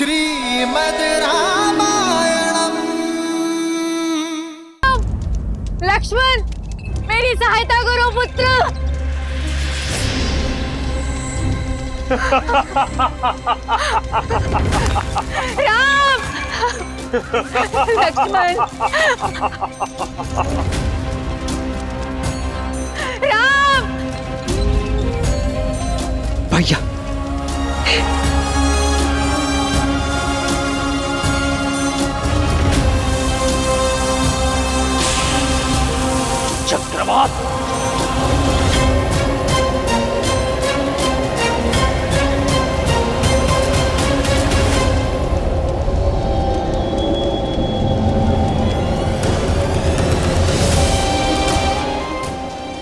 श्रीमद् रामायणम्। लक्ष्मण, मेरी सहायता करो पुत्र। राम, लक्ष्मण, राम। भैया, चक्रवात,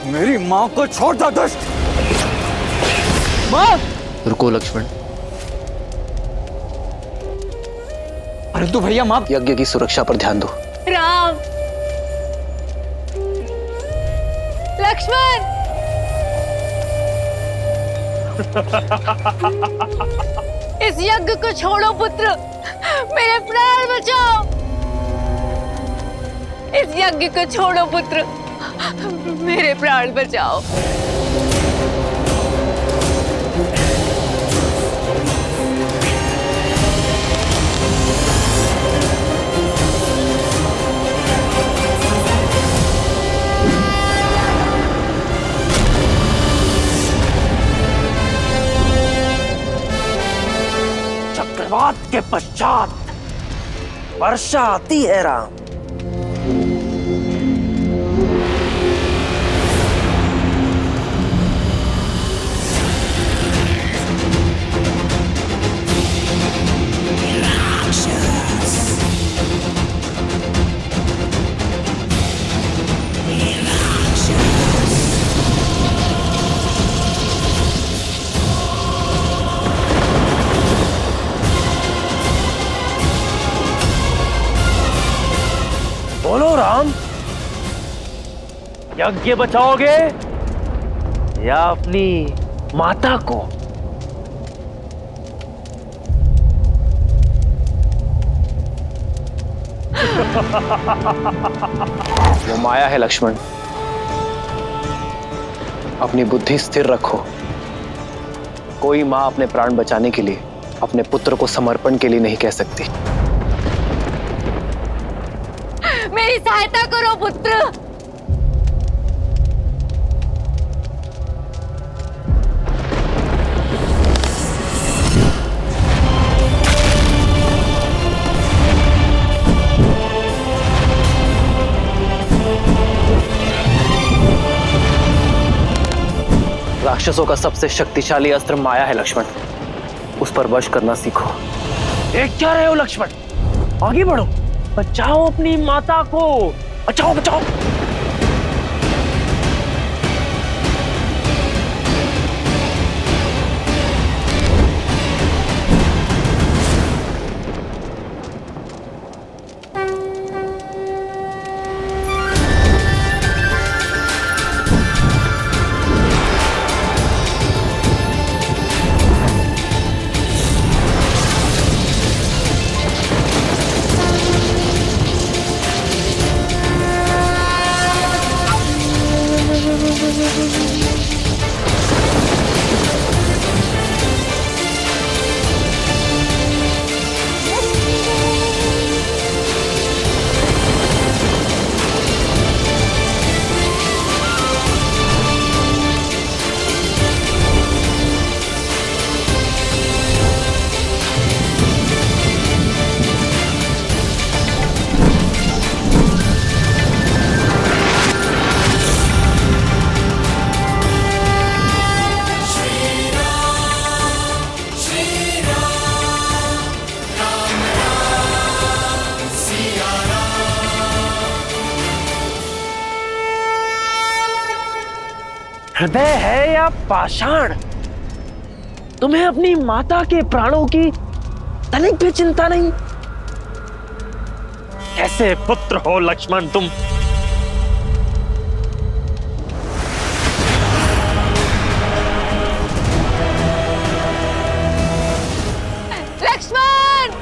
मेरी माँ को छोड़ दो दुष्ट। माँ! रुको लक्ष्मण, परंतु भैया माँ, यज्ञ की सुरक्षा पर ध्यान दो। राम, लक्ष्मण, इस यज्ञ को छोड़ो पुत्र, मेरे प्राण बचाओ। इस यज्ञ को छोड़ो पुत्र, मेरे प्राण बचाओ। चक्रवात के पश्चात वर्षा आती है राम। बोलो राम, यज्ञ बचाओगे या अपनी माता को? वो माया है लक्ष्मण, अपनी बुद्धि स्थिर रखो। कोई मां अपने प्राण बचाने के लिए अपने पुत्र को समर्पण के लिए नहीं कह सकती। मेरी सहायता करो पुत्र। राक्षसों का सबसे शक्तिशाली अस्त्र माया है लक्ष्मण, उस पर वश करना सीखो। देख क्या रहे हो लक्ष्मण, आगे बढ़ो, बचाओ अपनी माता को, बचाओ बचाओ। हृदय है या पाषाण, तुम्हें अपनी माता के प्राणों की तनिक भी चिंता नहीं? कैसे पुत्र हो लक्ष्मण तुम? लक्ष्मण,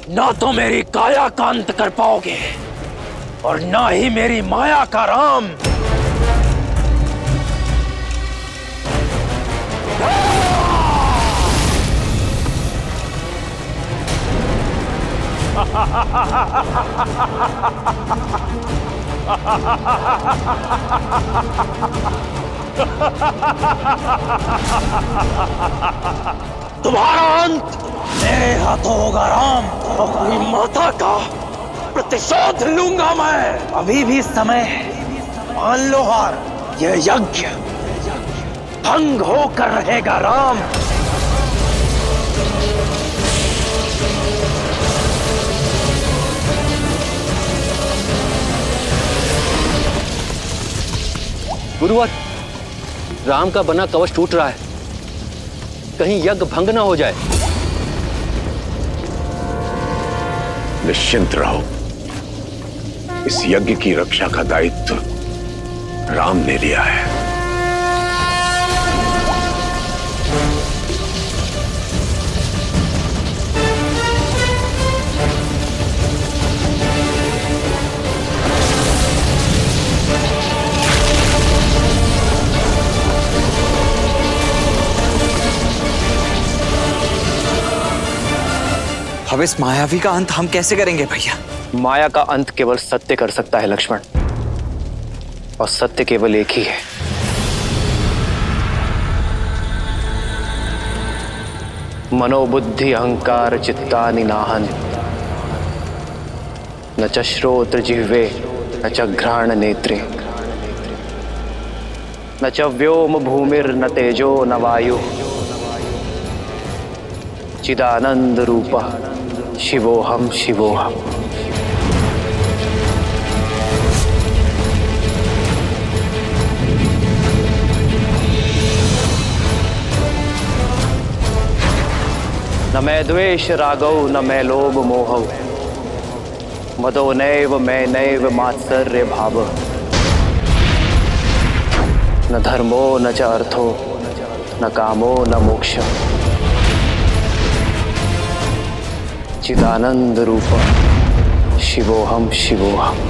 ना तो मेरी काया का अंत कर पाओगे और ना ही मेरी माया का राम। तुम्हारा अंत मेरे हाथों होगा राम। अपनी माता का प्रतिशोध लूंगा मैं। अभी भी समय है, मान लो हार। यह यज्ञ भंग होकर रहेगा राम। गुरुवर, राम का बना कवच टूट रहा है, कहीं यज्ञ भंग ना हो जाए। निश्चिंत रहो, इस यज्ञ की रक्षा का दायित्व राम ने लिया है। अब इस मायावी का अंत हम कैसे करेंगे भैया? माया का अंत केवल सत्य कर सकता है लक्ष्मण, और सत्य केवल एक ही है। मनोबुद्धि अहंकार चित्तानि नाहन, न च श्रोत्र जिह्वे न च घ्राण नेत्रे, न च व्योम भूमिर न तेजो न वायु, चिदानंद रूपः शिवोहम शिवोहम। न मैं द्वेष रागौ न मैं लोभ मोहौ, मदो नैव मैं नैव मात्सर्य भाव, न धर्मो न च अर्थो न कामो न मोक्ष, चिदानंद रूप शिवोहम शिवोहम।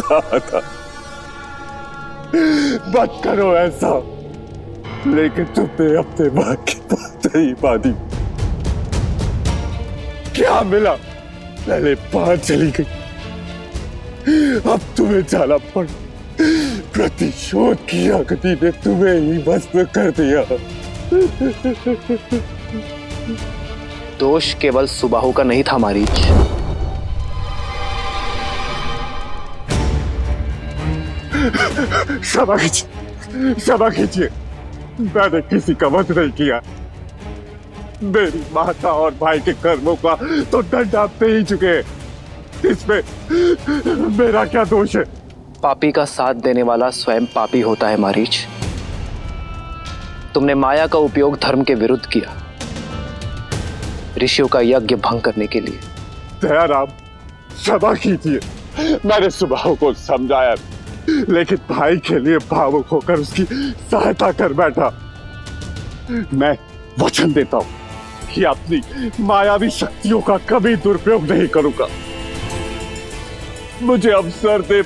कहा था मत करो ऐसा, लेकिन तुमने अपने मां की बात नहीं मानी। क्या मिला? पहले बाहर चली गई, अब तुम्हें जाना पड़ा। प्रतिशोध की अग्नि ने तुम्हें ही भस्म कर दिया। दोष केवल सुबाहु का नहीं था मारीच, क्षमा कीजिए, मैंने किसी का वध नहीं किया। मेरी माता और भाई के कर्मों का तो दंड आप दे ही चुके, इसमें मेरा क्या दोष है? पापी का साथ देने वाला स्वयं पापी होता है मारीच। तुमने माया का उपयोग धर्म के विरुद्ध किया, ऋषियों का यज्ञ भंग करने के लिए। दयाराम, क्षमा कीजिए, मैंने सुभाव को समझाया, लेकिन भाई के लिए भावुक होकर उसकी सहायता कर बैठा। मैं वचन देता हूं कि अपनी मायावी शक्तियों का कभी दुरुपयोग नहीं करूंगा। मुझे अवसर दे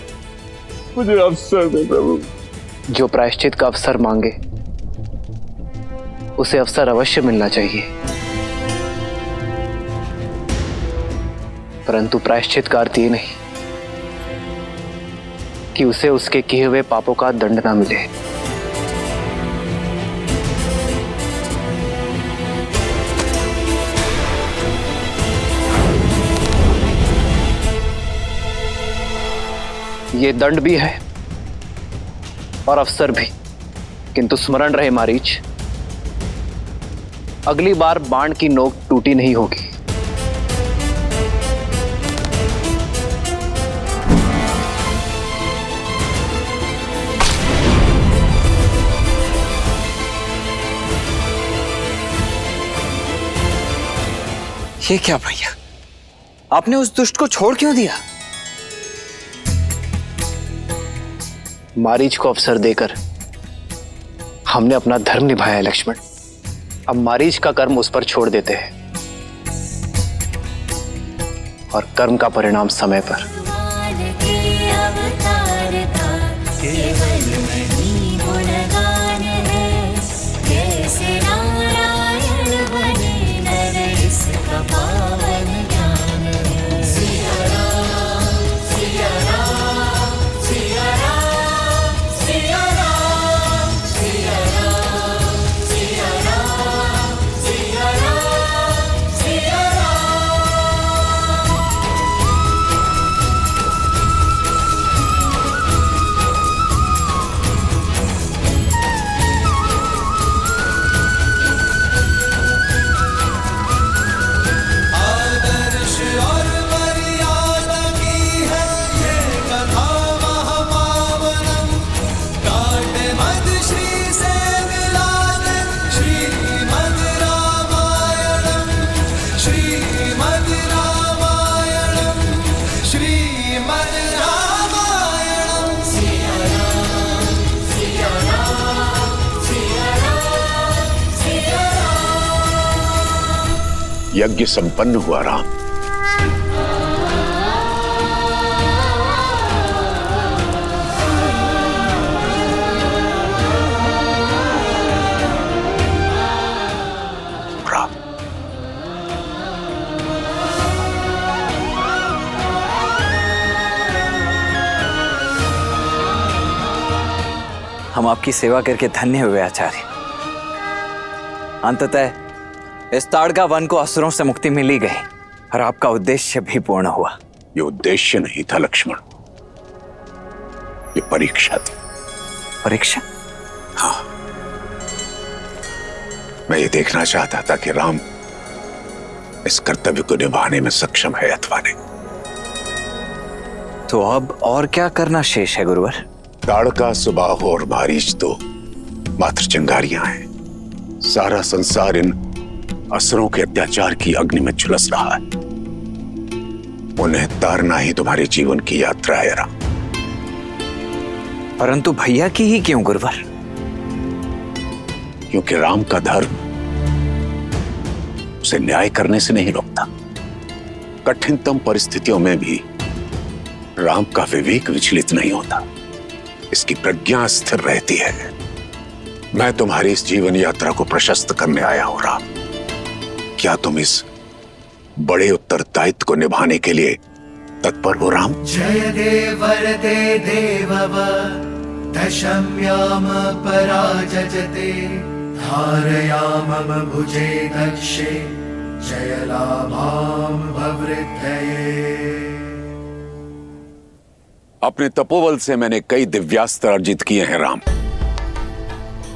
प्रभु। जो प्रायश्चित का अवसर मांगे उसे अवसर अवश्य मिलना चाहिए, परंतु प्रायश्चित का अर्थ ये नहीं कि उसे उसके किए हुए पापों का दंड ना मिले। ये दंड भी है और अवसर भी, किंतु स्मरण रहे मारीच, अगली बार बाण की नोक टूटी नहीं होगी। ये क्या भैया, आपने उस दुष्ट को छोड़ क्यों दिया? मारीच को अवसर देकर हमने अपना धर्म निभाया है लक्ष्मण। अब मारीच का कर्म उस पर छोड़ देते हैं और कर्म का परिणाम समय पर। यज्ञ संपन्न हुआ राम। हम आपकी सेवा करके धन्य हुए आचार्य। अंततः इस ताड़का वन को असुरों से मुक्ति मिल ही गई और आपका उद्देश्य भी पूर्ण हुआ। ये उद्देश्य नहीं था लक्ष्मण, ये परीक्षा थी। परीक्षा? हाँ, मैं ये देखना चाहता था कि राम इस कर्तव्य को निभाने में सक्षम है अथवा नहीं। तो अब और क्या करना शेष है गुरुवर? ताड़का, सुबाहु और मारीच तो मात्र चिंगारियां हैं। सारा संसार इन असुरों के अत्याचार की अग्नि में झुलस रहा है। उन्हें तारना ही तुम्हारे जीवन की यात्रा है राम। परंतु भैया की ही क्यों गुरुवर? क्योंकि राम का धर्म उसे न्याय करने से नहीं रोकता। कठिनतम परिस्थितियों में भी राम का विवेक विचलित नहीं होता, इसकी प्रज्ञा स्थिर रहती है। मैं तुम्हारी इस जीवन यात्रा को प्रशस्त करने आया हूं राम। क्या तुम इस बड़े उत्तरदायित्व को निभाने के लिए तत्पर हो राम? जय देव वरदे देवव दशम्याम पराजजते धारयामम भुजे दक्षे जय लाभाम भवृद्धये। अपने तपोबल से मैंने कई दिव्यास्त्र अर्जित किए हैं राम,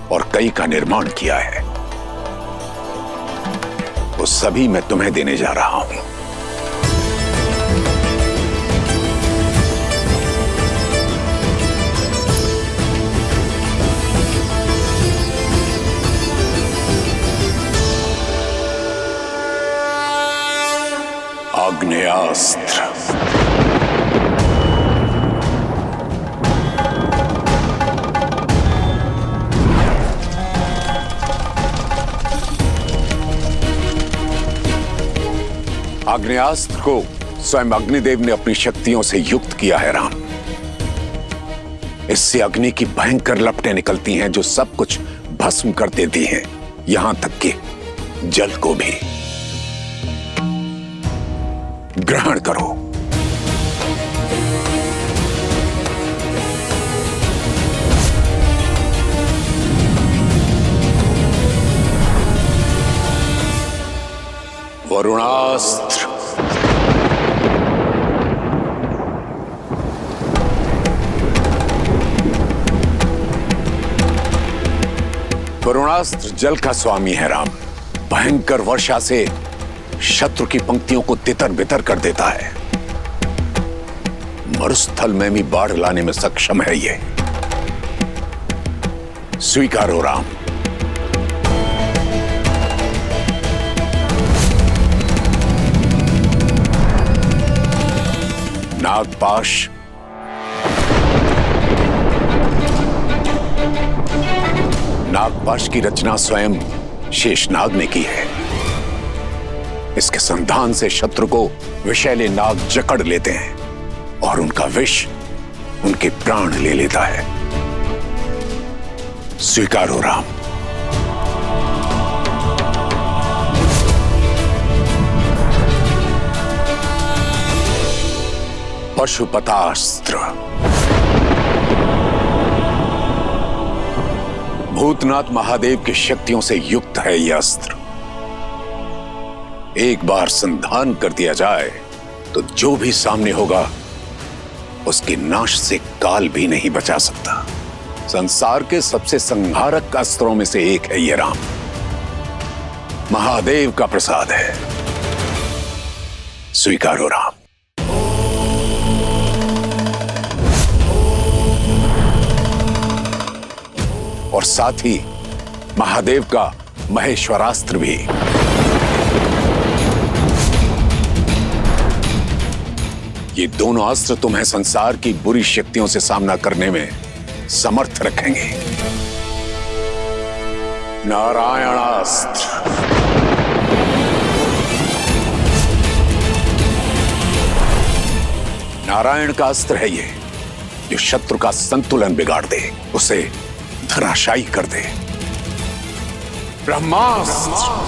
और कई का निर्माण किया है। वो सभी मैं तुम्हें देने जा रहा हूं। आग्नेया अग्न्यास्त्र। आग्नेयास्त्र को स्वयं अग्निदेव ने अपनी शक्तियों से युक्त किया है राम। इससे अग्नि की भयंकर लपटें निकलती हैं जो सब कुछ भस्म कर देती हैं, यहां तक कि जल को भी। ग्रहण करो। वरुणास्त्र। वरुणास्त्र जल का स्वामी है राम। भयंकर वर्षा से शत्रु की पंक्तियों को तितर बितर कर देता है। मरुस्थल में भी बाढ़ लाने में सक्षम है ये। स्वीकारो राम। नागपाश। नागपाश की रचना स्वयं शेषनाग ने की है। इसके संधान से शत्रु को विषैले नाग जकड़ लेते हैं और उनका विष उनके प्राण ले लेता है। स्वीकारो राम। पशुपतास्त्र। भूतनाथ महादेव की शक्तियों से युक्त है यह अस्त्र। एक बार संधान कर दिया जाए तो जो भी सामने होगा उसके नाश से काल भी नहीं बचा सकता। संसार के सबसे संहारक अस्त्रों में से एक है यह राम। महादेव का प्रसाद है। स्वीकारो राम। और साथ ही महादेव का महेश्वरास्त्र भी। ये दोनों अस्त्र तुम्हें संसार की बुरी शक्तियों से सामना करने में समर्थ रखेंगे। नारायणास्त्र। नारायण का अस्त्र है ये, जो शत्रु का संतुलन बिगाड़ दे, उसे धराशायी कर दे। ब्रह्मास्त्र।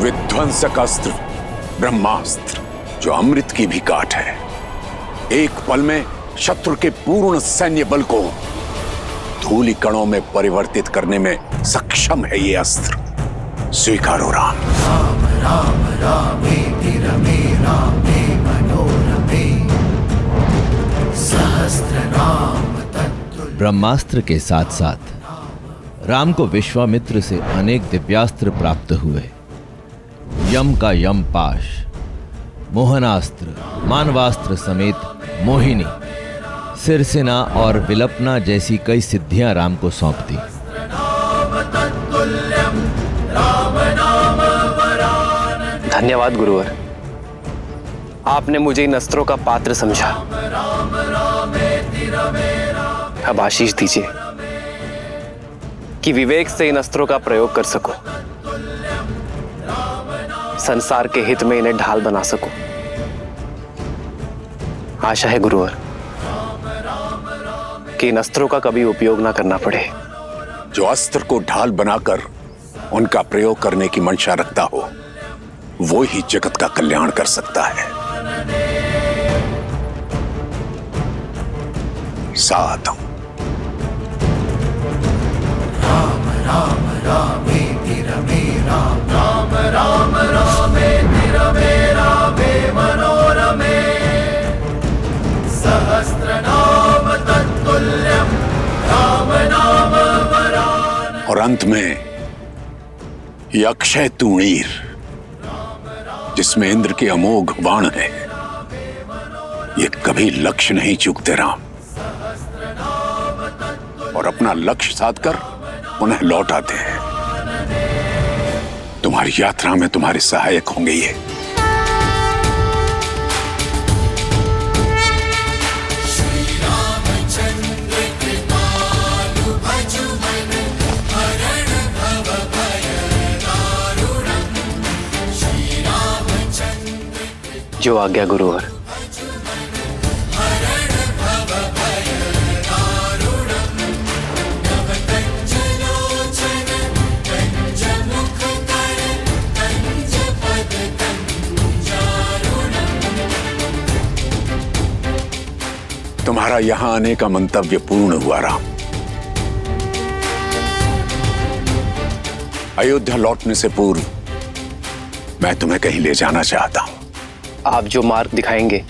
विध्वंसक अस्त्र ब्रह्मास्त्र, जो अमृत की भी काट है। एक पल में शत्रु के पूर्ण सैन्य बल को धूलि कणों में परिवर्तित करने में सक्षम है ये अस्त्र। स्वीकारो राम। राम राम रामेति रमे रामे मनोरमे सहस्रनाम तत्तुल्यम्। ब्रह्मास्त्र के साथ साथ राम को विश्वामित्र से अनेक दिव्यास्त्र प्राप्त हुए। यम का यम पाश, मोहनास्त्र, मानवास्त्र समेत मोहिनी, सिरसेना और विलपना जैसी कई सिद्धियां राम को सौंप दी। धन्यवाद गुरुवर, आपने मुझे इन अस्त्रों का पात्र समझा। अब आशीष दीजिए कि विवेक से इन अस्त्रों का प्रयोग कर सकूं, संसार के हित में इन्हें ढाल बना सकूं। आशा है गुरुवर कि इन अस्त्रों का कभी उपयोग ना करना पड़े। जो अस्त्र को ढाल बनाकर उनका प्रयोग करने की मंशा रखता हो, वो ही जगत का कल्याण कर सकता है। साधु। राम राम रामेति रमे राम राम राम रामेति रमे रामे मनोरमे सहस्रनाम तत्तुल्यम् राम नाम वरानने। और अंत में ये अक्षय तूणीर जिसमें इंद्र के अमोघ बाण है, ये कभी लक्ष्य नहीं चूकते राम, और अपना लक्ष्य साधकर पुनः लौट आते हैं। तुम्हारी यात्रा में तुम्हारे सहायक होंगे ये। जो आज्ञा गुरुवर। तुम्हारा यहां आने का मंतव्य पूर्ण हुआ राम। अयोध्या लौटने से पूर्व मैं तुम्हें कहीं ले जाना चाहता हूं। आप जो मार्ग दिखाएंगे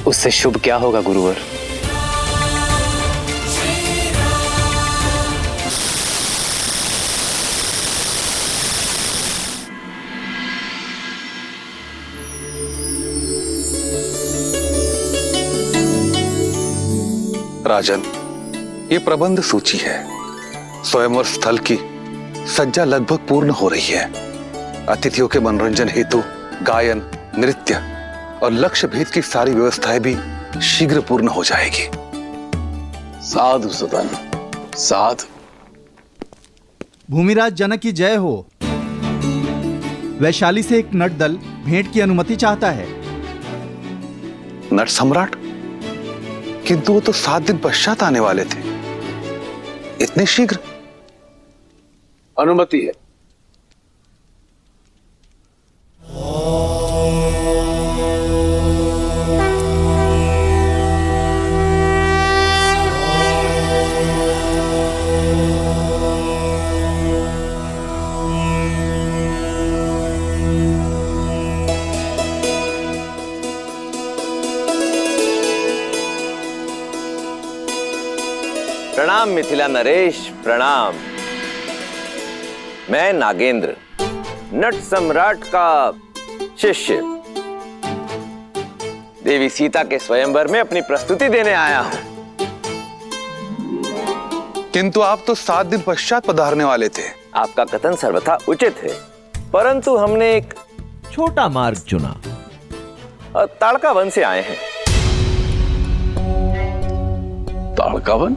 उससे शुभ क्या होगा गुरुवर? राजन, ये प्रबंध सूची है। स्वयंवर स्थल की सज्जा लगभग पूर्ण हो रही है। अतिथियों के मनोरंजन हेतु गायन, नृत्य और लक्ष्य भेद की सारी व्यवस्थाएं भी शीघ्र पूर्ण हो जाएगी। साधु सदन, साधु। भूमिराज जनक की जय हो। वैशाली से एक नट दल भेंट की अनुमति चाहता है। नट सम्राट? किंतु वो तो 7 दिन पश्चात आने वाले थे। इतने शीघ्र? अनुमति है। प्रणाम मिथिला नरेश, प्रणाम। मैं नागेंद्र, नट सम्राट का शिष्य, देवी सीता के स्वयंवर में अपनी प्रस्तुति देने आया हूं। किंतु आप तो 7 दिन पश्चात पधारने वाले थे। आपका कथन सर्वथा उचित है, परंतु हमने एक छोटा मार्ग चुना। ताड़का वन से आए हैं। ताड़का वन?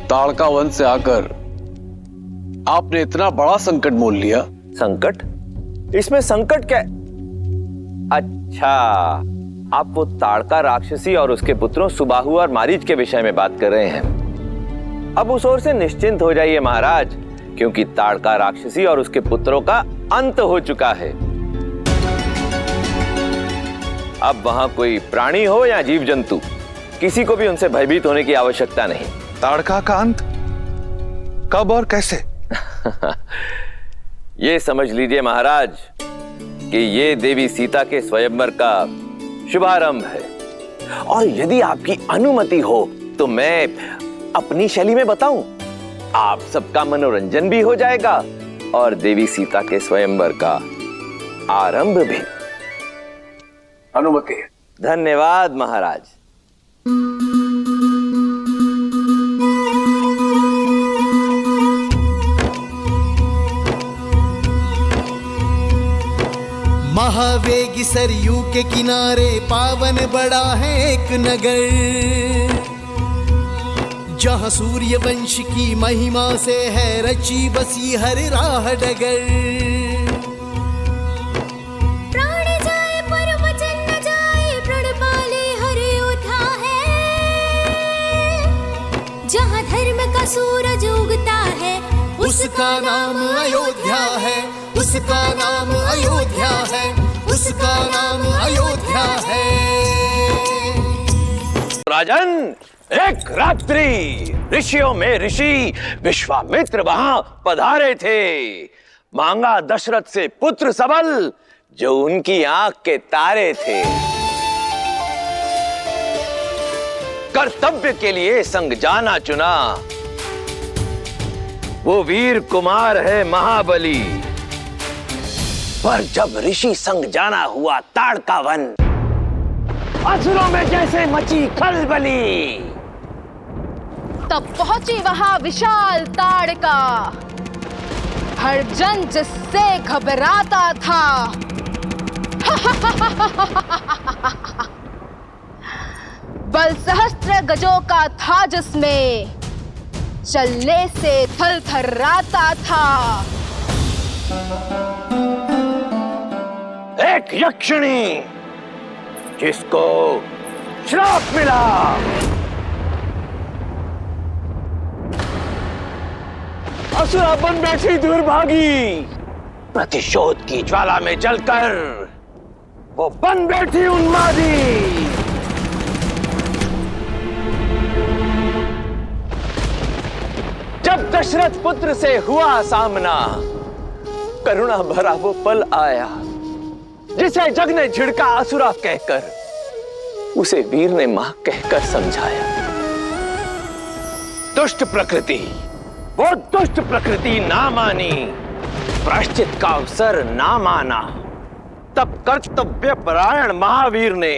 ताड़का वन से आकर आपने इतना बड़ा संकट मोल लिया। संकट? इसमें संकट क्या? अच्छा, आप वो ताड़का राक्षसी और उसके पुत्रों सुबाहु और मारीच के विषय में बात कर रहे हैं। अब उस ओर से निश्चिंत हो जाइए महाराज, क्योंकि ताड़का राक्षसी और उसके पुत्रों का अंत हो चुका है। अब वहां कोई प्राणी हो या जीव जंतु, किसी को भी उनसे भयभीत होने की आवश्यकता नहीं। ताड़का का अंत कब और कैसे? ये समझ लीजिए महाराज कि ये देवी सीता के स्वयंवर का शुभारंभ है, और यदि आपकी अनुमति हो तो मैं अपनी शैली में बताऊं। आप सबका मनोरंजन भी हो जाएगा और देवी सीता के स्वयंवर का आरंभ भी। अनुमति है। धन्यवाद महाराज। महावेगी सरयू के किनारे पावन बड़ा है एक नगर, जहाँ सूर्य वंश की महिमा से है रची बसी हर राह डगर। प्राण जाए पर वचन न जाए, प्रण पाले हर योद्धा है, जहाँ धर्म का सूरज उगता है उसका नाम अयोध्या है, उसका नाम अयोध्या है, उसका नाम अयोध्या है। राजन, एक रात्रि ऋषियों में ऋषि विश्वामित्र वहां पधारे थे। मांगा दशरथ से पुत्र सबल, जो उनकी आंख के तारे थे। कर्तव्य के लिए संग जाना चुना, वो वीर कुमार है महाबली। पर जब ऋषि संग जाना हुआ ताड़का वन, असुरों में जैसे मची खलबली। तब पहुंची वहां विशाल ताड़का, हर जन जिससे घबराता था। बल सहस्त्र गजों का था जिसमें, चलने से थल थर्राता था। एक यक्षिणी जिसको श्राप मिला, असुरा बन बैठी दुर्भागी। प्रतिशोध की ज्वाला में जलकर वो बन बैठी उन्मादी। जब दशरथ पुत्र से हुआ सामना, करुणा भरा वो पल आया, जिसे जग ने झिड़का असुरा कहकर, उसे वीर ने मां कहकर समझाया। दुष्ट प्रकृति, वो दुष्ट प्रकृति ना मानी, प्रायश्चित का अवसर ना माना। तब कर्तव्य परायण महावीर ने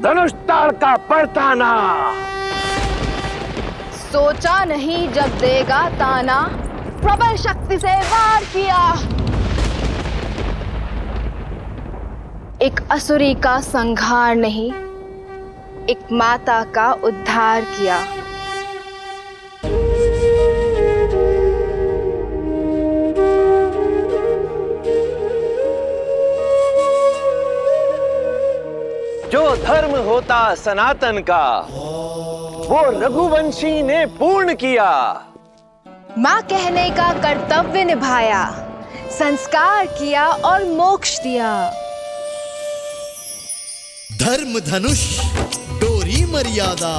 धनुष ताड़का परताना। सोचा नहीं जब देगा ताना, प्रबल शक्ति से वार किया। एक असुरी का संहार नहीं, एक माता का उद्धार किया। जो धर्म होता सनातन का, वो रघुवंशी ने पूर्ण किया। मां कहने का कर्तव्य निभाया, संस्कार किया और मोक्ष दिया। धर्म धनुष डोरी मर्यादा,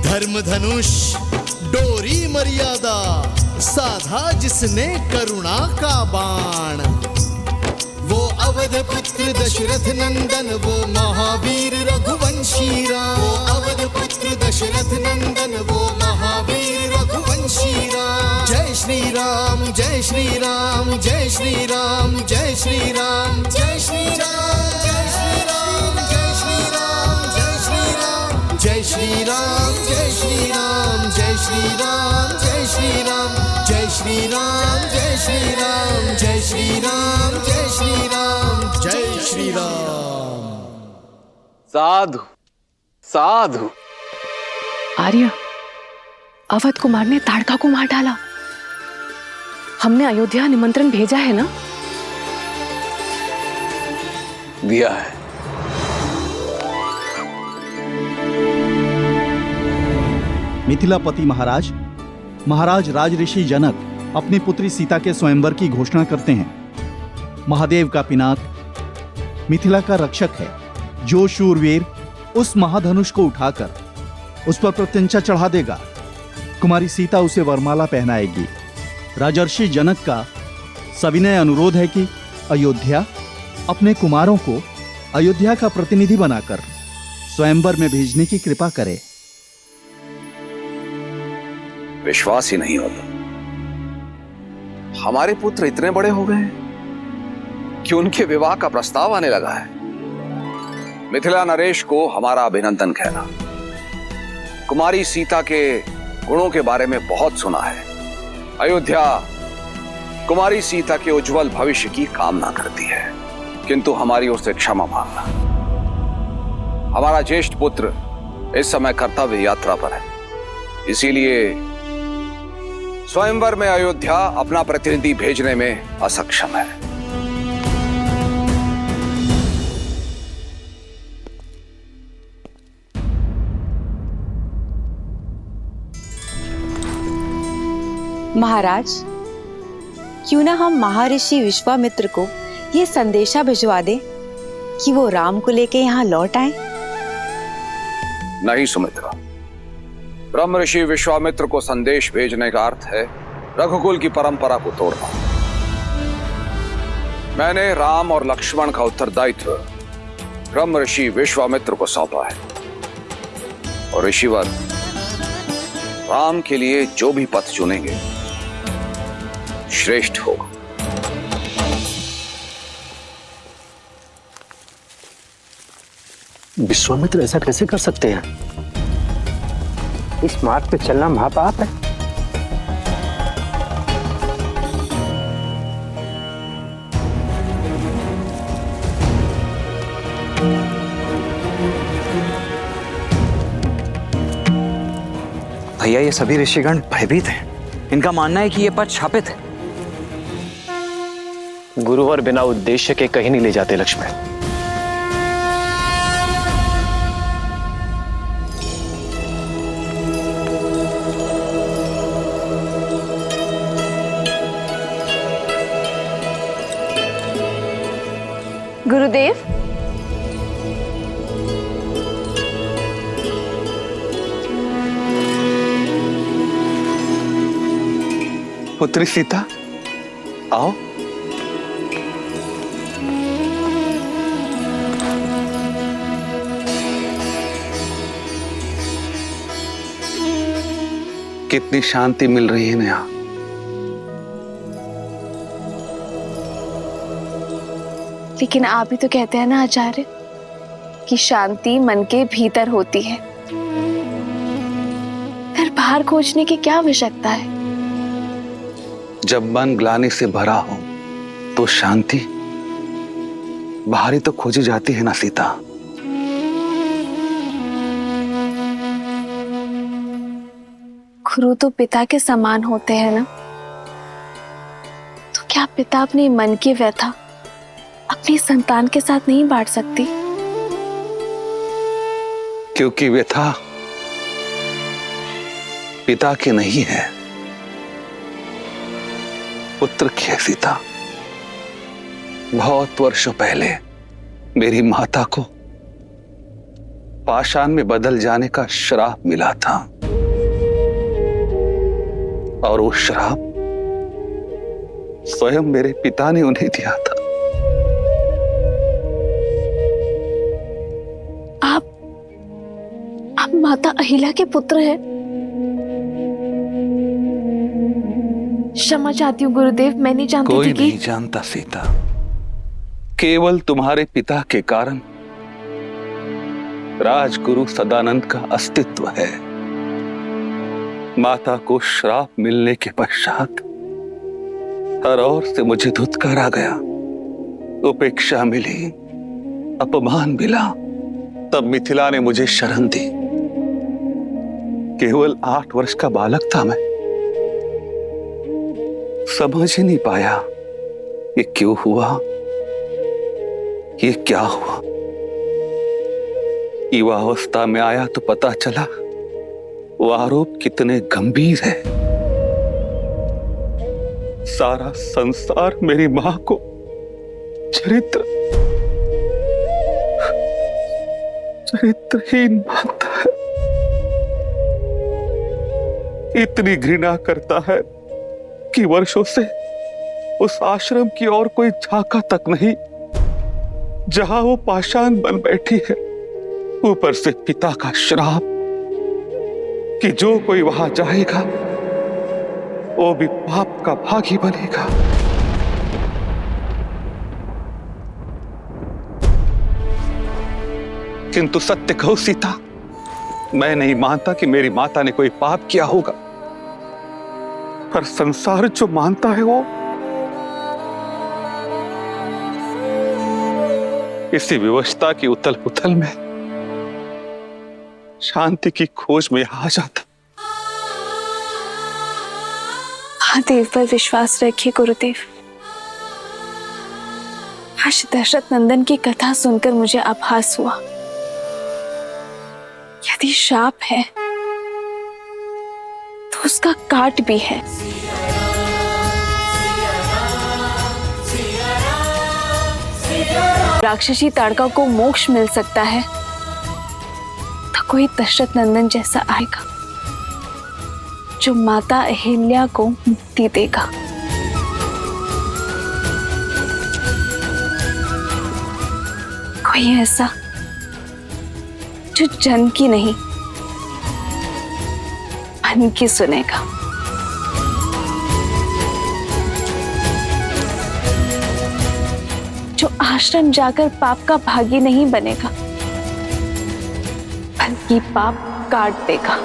धर्म धनुष डोरी मर्यादा, साधा जिसने करुणा का बाण। वो अवध पुत्र दशरथ नंदन, वो महावीर रघुवंशी राम। वो अवध पुत्र दशरथ नंदन, वो महावीर रघुवंशी राम। जय श्री राम, जय श्री राम, जय श्री राम, जय श्री राम, जय श्री राम, जय श्री राम, जय श्री राम, जय श्री राम, जय श्री राम, जय श्री राम, जय श्री राम, जय श्री राम, जय श्री राम, जय श्री राम, जय श्री राम, जय श्री राम, जय श्री राम। साधु साधु। आर्य, अवध कुमार ने ताड़का को मार डाला। हमने अयोध्या निमंत्रण भेजा है ना? दिया है। मिथिलापति महाराज, महाराज राजऋषि जनक अपनी पुत्री सीता के स्वयंवर की घोषणा करते हैं। महादेव का पिनाक मिथिला का रक्षक है। जो शूरवीर उस महाधनुष को उठाकर उस पर प्रत्यंचा चढ़ा देगा, कुमारी सीता उसे वरमाला पहनाएगी। राजर्षि जनक का सविनय अनुरोध है कि अयोध्या अपने कुमारों को अयोध्या का प्रतिनिधि बनाकर स्वयंवर में भेजने की कृपा करे। विश्वास ही नहीं होता। हमारे पुत्र इतने बड़े हो गए हैं कि उनके विवाह का प्रस्ताव आने लगा है। मिथिला नरेश को हमारा अभिनंदन कहना। कुमारी सीता के गुणों के बारे में बहुत सुना है। अयोध्या कुमारी सीता के उज्जवल भविष्य की कामना करती है, किंतु हमारी ओर से क्षमा मांगना। हमारा ज्येष्ठ पुत्र इस समय कर्तव्य यात्रा पर है, इसीलिए स्वयंवर में अयोध्या अपना प्रतिनिधि भेजने में असक्षम है। महाराज, क्यों ना हम महर्षि विश्वामित्र को ये संदेशा भिजवा दें कि वो राम को लेके यहाँ लौट आए। नहीं सुमित्रा, ब्रह्म ऋषि विश्वामित्र को संदेश भेजने का अर्थ है रघुकुल की परंपरा को तोड़ना। मैंने राम और लक्ष्मण का उत्तरदायित्व ब्रह्म ऋषि विश्वामित्र को सौंपा है और ऋषिवर राम के लिए जो भी पथ चुनेंगे श्रेष्ठ होगा। विश्वामित्र ऐसा कैसे कर सकते हैं? इस मार्ग पे चलना महापाप है। भैया, ये सभी ऋषिगण भयभीत हैं। इनका मानना है कि ये पथ शापित है। गुरुवर बिना उद्देश्य के कहीं नहीं ले जाते लक्ष्मण। गुरुदेव, पुत्री सीता, आओ। कितनी शांति मिल रही है यहाँ। लेकिन आप ही तो कहते हैं ना आचार्य कि शांति मन के भीतर होती है, फिर बाहर खोजने की क्या आवश्यकता है? जब मन ग्लानि से भरा हो तो शांति बाहर ही तो खोजी जाती है ना सीता। गुरु तो पिता के समान होते हैं ना, तो क्या पिता अपने मन की व्यथा अपनी संतान के साथ नहीं बांट सकती? क्योंकि व्यथा पिता की नहीं है, पुत्र की है सीता। बहुत वर्षों पहले मेरी माता को पाषाण में बदल जाने का श्राप मिला था, और वो श्राप स्वयं मेरे पिता ने उन्हें दिया था। आप माता अहिल्या के पुत्र हैं। क्षमा चाहती हूँ गुरुदेव, मैं नहीं जानती कोई थी कि नहीं जानता सीता। केवल तुम्हारे पिता के कारण राजगुरु सदानंद का अस्तित्व है। माता को श्राप मिलने के पश्चात हर ओर से मुझे धुतकारा गया, उपेक्षा मिली, अपमान मिला। तब मिथिला ने मुझे शरण दी। केवल 8 वर्ष का बालक था मैं, समझ ही नहीं पाया ये क्यों हुआ, ये क्या हुआ। युवावस्था में आया तो पता चला वो आरोप कितने गंभीर है। सारा संसार मेरी मां को चरित्रहीन मानता है, इतनी घृणा करता है कि वर्षों से उस आश्रम की और कोई झांका तक नहीं जहां वो पाषाण बन बैठी है। ऊपर से पिता का श्राप कि जो कोई वहां जाएगा वो भी पाप का भागी बनेगा। किंतु सत्य कहो सीता, मैं नहीं मानता कि मेरी माता ने कोई पाप किया होगा, पर संसार जो मानता है वो इसी विवशता की उथल पुथल में शांति की खोज में आ जाता। महादेव पर विश्वास रखिए गुरुदेव। आज दशरथ नंदन की कथा सुनकर मुझे आभास हुआ, यदि शाप है तो उसका काट भी है। राक्षसी ताड़का को मोक्ष मिल सकता है तो कोई दशरथ नंदन जैसा आएगा जो माता अहिल्या को मुक्ति देगा। कोई ऐसा जो जन्म की नहीं धन की सुनेगा। जो आश्रम जाकर पाप का भागी नहीं बनेगा, बल्कि पाप काट देगा।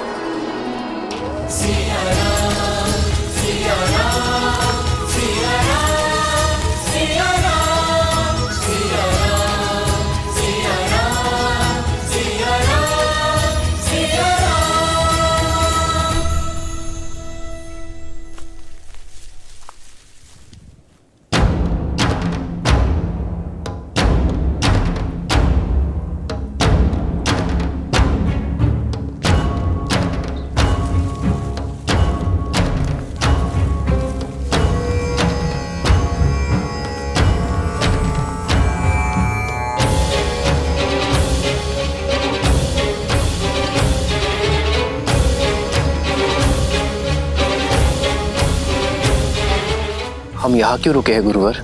हम यहाँ क्यों रुके हैं गुरुवर?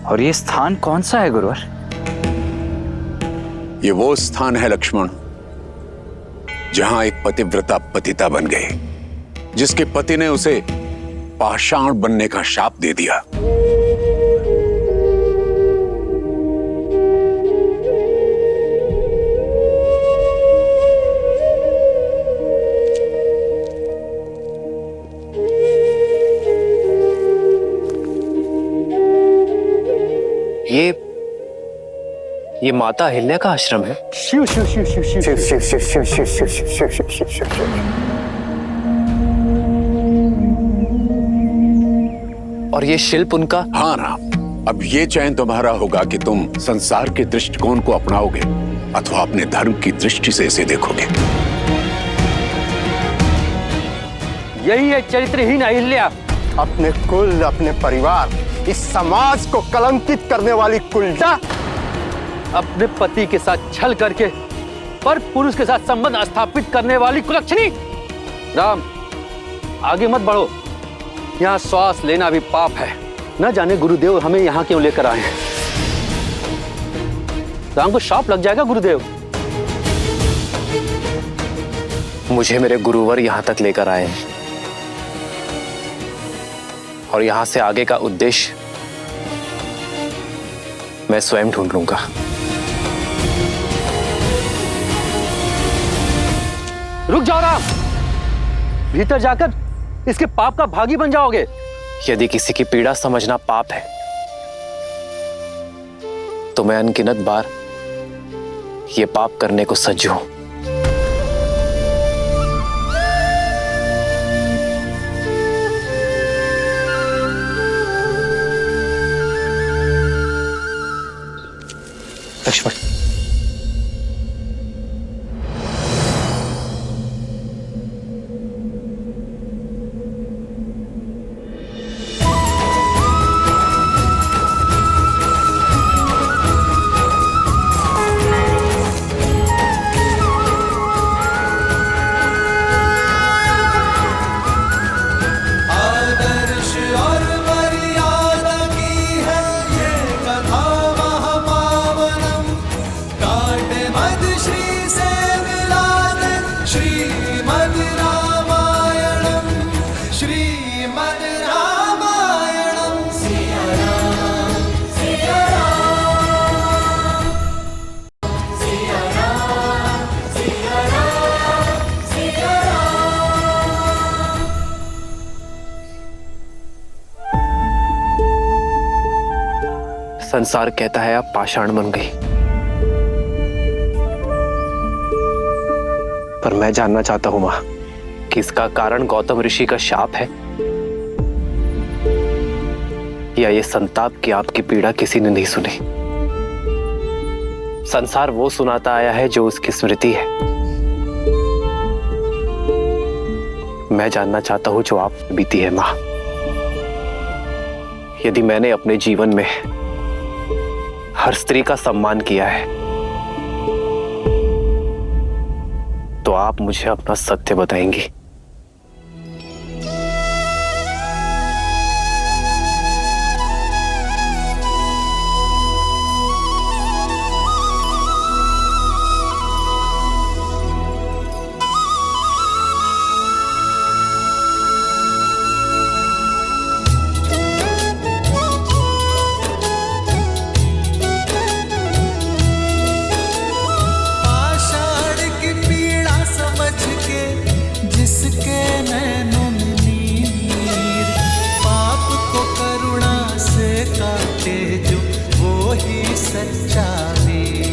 और ये स्थान कौन सा है गुरुवर? ये वो स्थान है लक्ष्मण जहां एक पतिव्रता पतिता बन गई, जिसके पति ने उसे पाषाण बनने का शाप दे दिया। ये माता अहिल्या का आश्रम है। शिव शिव शिव शिव शिव शिव शिव शिव शिव शिव शिव शिव शिव शिव शिव शिव। और ये शिल्प उनका? हाँ राम, अब ये चयन तुम्हारा होगा कि तुम संसार के दृष्टिकोण को अपनाओगे अथवा अपने धर्म की दृष्टि से इसे देखोगे। यही है चरित्रहीन अहिल्या। अपने कुल, अपने परिवार, इस समाज को कलंकित करने वाली कुलटा। अपने पति के साथ छल करके पर पुरुष के साथ संबंध स्थापित करने वाली कुलक्षणी। राम, आगे मत बढ़ो, यहाँ श्वास लेना भी पाप है। न जाने गुरुदेव हमें यहाँ क्यों लेकर आए हैं। राम को शाप लग जाएगा गुरुदेव। मुझे मेरे गुरुवर यहाँ तक लेकर आए हैं और यहाँ से आगे का उद्देश्य मैं स्वयं ढूंढ लूंगा। रुक जाओ राम, भीतर जाकर इसके पाप का भागी बन जाओगे। यदि किसी की पीड़ा समझना पाप है तो मैं अनगिनत बार ये पाप करने को सज्ज हूं। लक्ष्मण, आदर्श और मर्यादा की है ये कथा महापावनम। काटे मद श्री से मिला दे श्रीमद् रामायणम, श्रीमद् रामायणम। सिया राम, सिया राम, सिया राम, सिया राम, सिया राम। संसार कहता है आप पाषाण बन गई, पर मैं जानना चाहता हूं मां कि इसका कारण गौतम ऋषि का शाप है या ये संताप की आपकी पीड़ा किसी ने नहीं सुनी। संसार वो सुनाता आया है जो उसकी स्मृति है। मैं जानना चाहता हूं जो आप बीती है मां। यदि मैंने अपने जीवन में हर स्त्री का सम्मान किया है तो आप मुझे अपना सत्य बताएंगी। जिसके नैनों में नीर, पाप को करुणा से काटे जो, वो ही सच्चा वीर।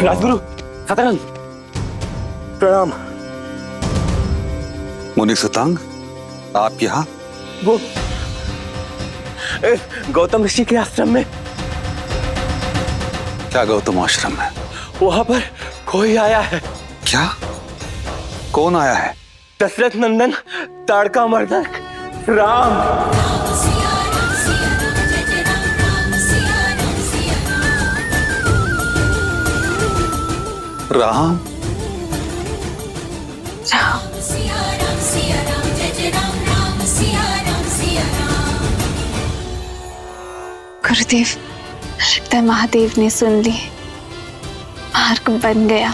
राजगुरु सतरंग प्रणाम। मुनि सुतांग, आप यहाँ? वो गौतम ऋषि के आश्रम में। क्या गौतम आश्रम में? वहां पर कोई आया है। क्या? कौन आया है? दशरथ नंदन ताड़का मर्दक राम। राम? गुरुदेव, लगता है महादेव ने सुन ली, मार्ग बन गया।